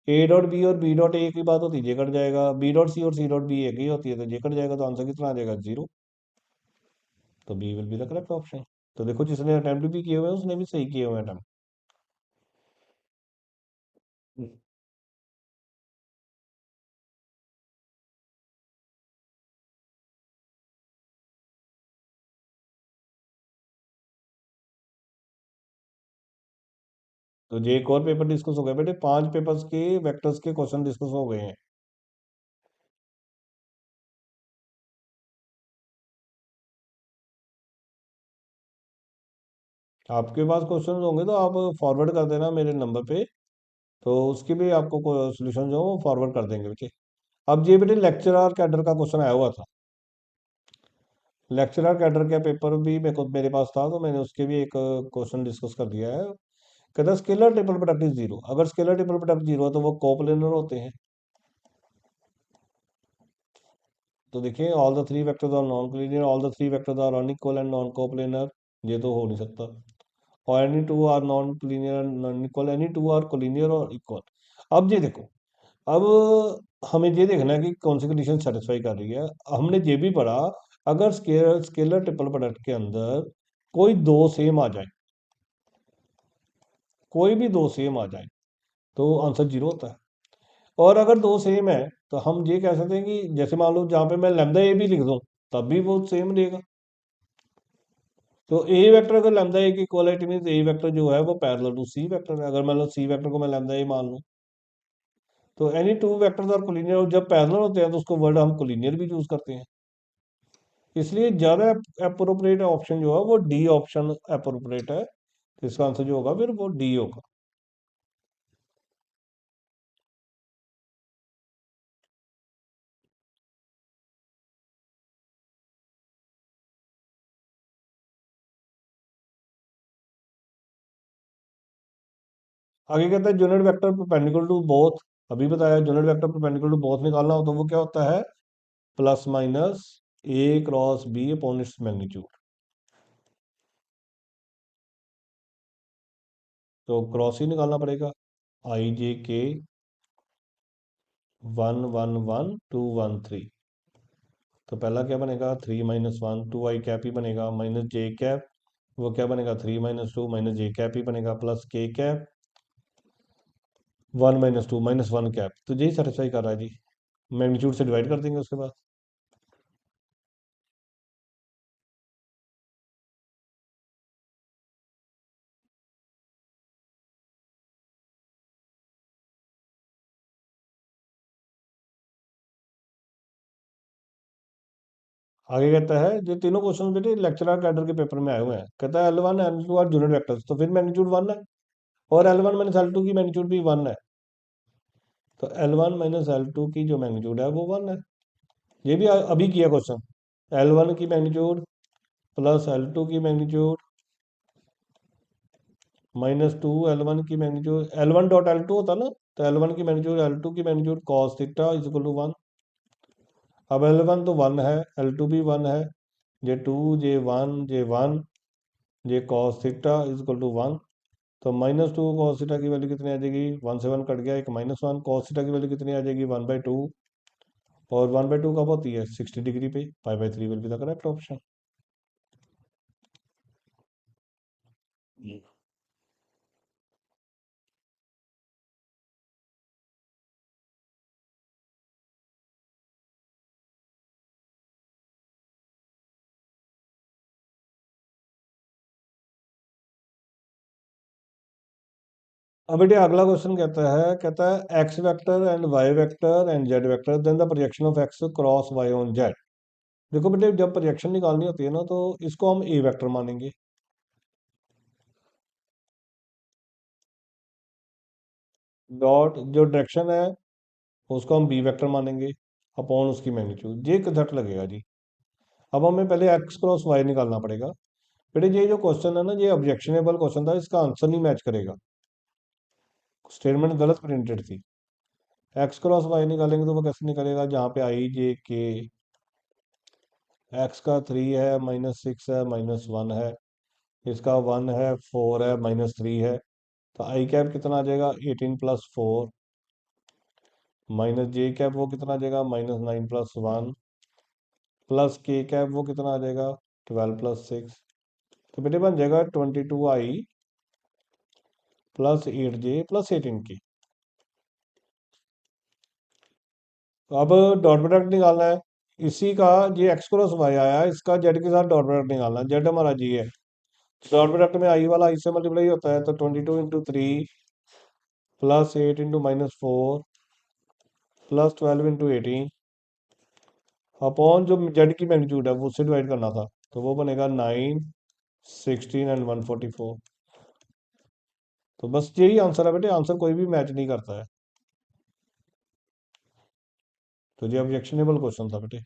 ए डॉट बी और बी डॉट ए की बात होती है ये कट जाएगा, बी डॉट सी और सी डॉट बी एक ही होती है तो ये कट जाएगा, तो आंसर कितना आ जाएगा, 0, तो B will be the correct option. तो देखो जिसने अटेम्प्ट भी किए हुए हैं उसने भी सही किए हुए हैं अटेम्प्ट। तो ये एक और पेपर डिस्कस हो गया बेटे, 5 पेपर्स के वेक्टर्स के क्वेश्चन डिस्कस हो गए हैं। आपके पास क्वेश्चन होंगे तो आप फॉरवर्ड कर देना मेरे नंबर पे, तो उसकी भी आपको सोल्यूशन जो फॉरवर्ड कर देंगे बेटे। अब ये बेटे लेक्चरर कैडर का क्वेश्चन आया हुआ था, लेक्चरर कैडर का पेपर भी मेरे पास था तो मैंने उसके भी एक क्वेश्चन डिस्कस कर दिया है। कहता है स्केलर ट्रिपल प्रोडक्ट इज 0, अगर स्केलर ट्रिपल प्रोडक्ट 0 है तो वो कोप्लेनर होते हैं। तो देखिए all the 3 vectors are non collinear, all the 3 vectors are unequal and non coplanar, ये तो हो नहीं सकता। और any two are non collinear non equal, any two are collinear और इक्वल। अब ये देखो, अब हमें ये देखना है कि कौन सी कंडीशन सेटिस्फाई कर रही है। हमने ये भी पढ़ा, अगर स्केलर ट्रिपल प्रोडक्ट के अंदर कोई दो सेम आ जाए, कोई भी दो सेम आ जाए, तो आंसर जीरो होता है। और अगर दो सेम है तो हम ये कह सकते हैं कि जैसे मान लो जहाँ पे मैं लैम्डा ए भी लिख दूँ तब भी वो सेम रहेगा। तो ए वेक्टर अगर लैम्डा ए की इक्वलिटी मीन्स ए वेक्टर जो है वो पैरेलल टू सी वेक्टर है। अगर मान लो सी वेक्टर को मैं लैम्डा ए मान लूँ तो any two vectors are collinear, और जब पैरेलल होते हैं तो उसको वर्ड हम कोलिनियर भी यूज करते हैं। इसलिए ज्यादा अप्रोप्रिएट ऑप्शन जो है वो डी ऑप्शन अप्रोप्रिएट है। तो इसका आंसर जो होगा फिर वो डी होगा। आगे कहता है unit vector perpendicular to both. अभी बताया unit vector perpendicular to both निकालना हो तो वो क्या होता है, plus minus A cross B upon its magnitude. तो क्रॉस ही निकालना पड़ेगा, आई जे के 1 1 1 2 1 3। तो पहला क्या बनेगा, 3 - 1 2 आई कैप ही बनेगा, माइनस जे कैप वो क्या बनेगा, 3 - 2 माइनस जे कैप ही बनेगा, प्लस के कैप 1 - 2 -1 कैप। तो यही सेटिस्फाई कर रहा है जी। मैग्नीट्यूड से डिवाइड कर देंगे उसके बाद। आगे कहता है जो तीनों क्वेश्चन बेटे लेक्चरर कैडर के पेपर में आए हुए हैं, कहता है L1 L2 are unit vectors, तो फिर मैग्नीट्यूड 1 है। और L1 - L2 की मैग्नीट्यूड भी 1 है। तो L1 - L2 की जो मैग्नीट्यूड है वो 1 है। ये भी अभी किया क्वेश्चन। L1 की मैग्नीट्यूड प्लस L2 की मैग्नीट्यूड -2 L1 की मैग्नीट्यूड, L1 डॉट L2 होता ना, तो L1 की मैग्नीट्यूड L2 की magnitude cos theta is equal to 1। अब L1 तो 1 है, L2 भी 1 है, J 2 J 1 J cos theta is equal to 1। तो -2 कॉस थीटा की वैल्यू कितनी आ जाएगी, 1 से 1 कट गया, एक -1 कॉस थीटा की वैल्यू कितनी आ जाएगी, 1/2। और 1/2 कब होती है, 60 डिग्री पे, π/3 will be the correct option. अब बेटे अगला क्वेश्चन कहता है X vector and Y vector and Z vector then the projection of X cross Y on Z. देखो बेटे जब प्रोजेक्शन निकालनी होती है ना तो इसको हम ए वेक्टर मानेंगे, डॉट जो डायरेक्शन है उसको हम बी वेक्टर मानेंगे अपॉन उसकी मैग्नीट्यूड। ये झट लगेगा जी। अब हमें पहले एक्स क्रॉस वाई निकालना पड़ेगा। बेटे ये जो क्वेश्चन है ना ये ऑब्जेक्शनेबल क्वेश्चन था, इसका आंसर नहीं मैच करेगा, स्टेटमेंट गलत प्रिंटेड थी। एक्स क्रॉस वाई निकालेंगे तो वो कैसे निकलेगा, जहाँ पे आई जे के एक्स का 3 है, -6 है, -1 है, इसका 1 है, 4 है, -3 है। तो आई कैप कितना आ जाएगा, 18 + 4, माइनस जे कैप वो कितना आ जाएगा, -9 + 1, प्लस के कैप वो कितना आ जाएगा, 12 + 6। तो बेटे बन जाएगा 22i + 8j + 18k। तो अब डॉट प्रोडक्ट निकालना है इसी का। ये एक्स क्रॉस वाई आया है, इसका जेड के साथ डॉट प्रोडक्ट निकालना है। जेड हमारा जी है, डॉट प्रोडक्ट में आई वाला आई से मल्टीप्लाई होता है, तो 22 × 3 +8 × -4 +12 × 18 अपॉन जो जेड की मैग्नीट्यूड है वो उससे डिवाइड करना था, तो वो बनेगा 9 16 एंड 144। तो बस यही आंसर है बेटे, आंसर कोई भी मैच नहीं करता है। तो ये ऑब्जेक्शनेबल क्वेश्चन था बेटे।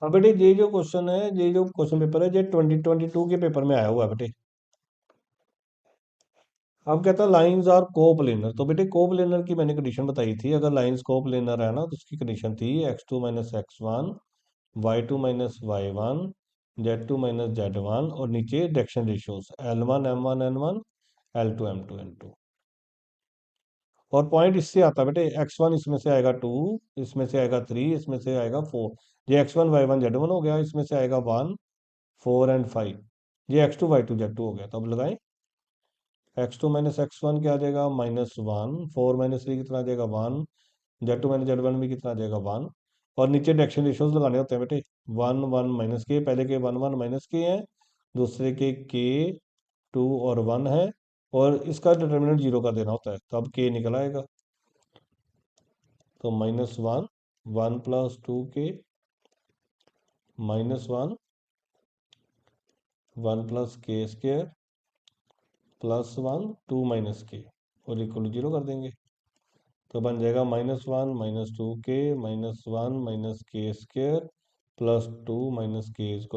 हाँ बेटे ये जो क्वेश्चन है, ये जो क्वेश्चन पेपर है, ये 2022 के पेपर में आया हुआ है बेटे। अब कहता है लाइंस आर कोप्लेनर। तो बेटे कोप्लेनर की मैंने कंडीशन बताई थी, अगर लाइंस कोप्लेनर है ना तो उसकी कंडीशन थी x2 - x1 y2 - y1 z2 - z1 और नीचे direction ratios L1 M1 N1 L2 M2 N2। और पॉइंट इससे आता है बेटे, x1 इसमें से आएगा 2, इसमें से आएगा 3, इसमें से आएगा 4। ये x1 y1 z1 हो गया, इसमें से आएगा 1, 4 एंड 5। ये x2 y2 z2 हो गया। तो अब लगाएं, x2 माइनस x1 क्या आ जाएगा, -1, 4 - 3 कितना आ जाएगा 1, z2 - z1 भी कितना आ जाएगा 1। और नीचे डायरेक्शन रेशियोज लगाने होते हैं बेटे, 1 1 माइनस के, पहले के 1 1 माइनस के हैं, दूसरे के 2 और 1 है, और इसका डिटर्मिनेंट 0 का देना होता है, तो अब के निकल आएगा। तो -1, 1 + 2k, -1, 1 + k² +1, 2 - k, और इक्वल 0 कर देंगे। तो बन जाएगा -1 -2k -1 -k² +2 - k =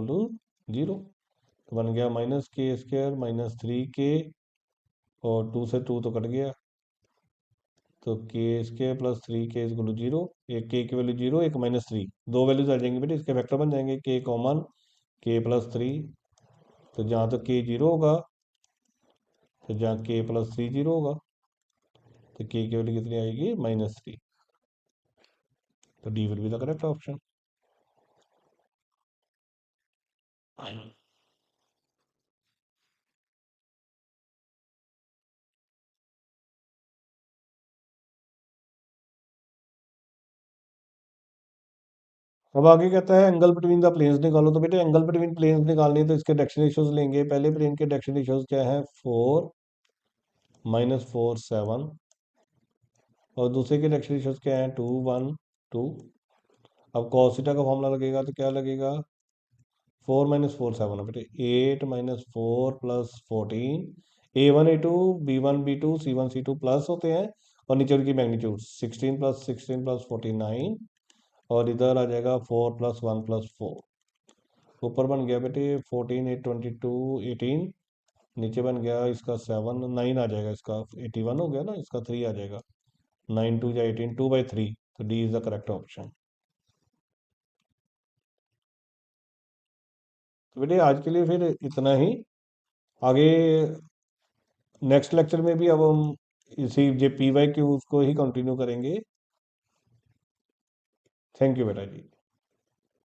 0। तो बन गया -k² -3k, और 2 से 2 तो कट गया, तो k² +3k = 0। एक k की वैल्यू 0, एक -3, दो वैल्यूज आ जाएंगी बेटे, इसके वेक्टर बन जाएंगे k कॉमन, k +3। तो जहाँ तो k 0 होगा, तो जहाँ k +3 0 होगा, तो k की वैल्यू कितनी आएगी, -3। तो D will be the correct option. अब आगे कहता है एंगल बिटवीन द प्लेन्स निकालो। तो बेटे एंगल बिटवीन प्लेन्स निकालनी है, तो इसके डायरेक्शन रेशियोज लेंगे। पहले प्लेन के डायरेक्शन रेशियोज क्या है, 4 -4 7, और दूसरे के डायरेक्शन रेशियोज क्या है, 2 1 2। अब cos थीटा का फॉर्मूला लगेगा, तो क्या लगेगा, 4 -4 7 है बेटे, 8 -4 + 14, A1 A2 B1 B2 C1 C2 plus होते हैं, और नीचे उनकी मैग्नीट्यूड 16 + 16 + 49, और इधर आ जाएगा 4 + 1 + 4। ऊपर बन गया बेटे 14 8 22 18, नीचे बन गया इसका 7 9 आ जाएगा, इसका 81 हो गया ना, इसका 3 आ जाएगा, 9 2 या 18, 2/3। तो D is the correct option. तो बेटे आज के लिए फिर इतना ही। आगे नेक्स्ट लेक्चर में भी अब हम इसी जे PYQ को ही कंटिन्यू करेंगे। थैंक यू बेटा जी।